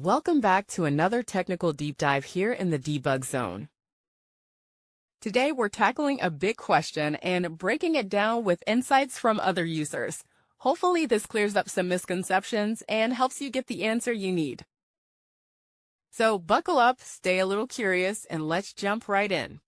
Welcome back to another technical deep dive here in the debug zone. Today we're tackling a big question and breaking it down with insights from other users. Hopefully this clears up some misconceptions and helps you get the answer you need. So buckle up, stay a little curious, and let's jump right in.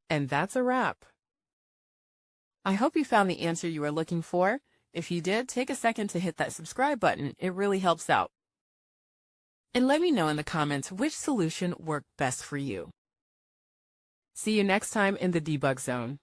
And that's a wrap. I hope you found the answer you were looking for. If you did, take a second to hit that subscribe button. It really helps out. And let me know in the comments which solution worked best for you. See you next time in the debug zone.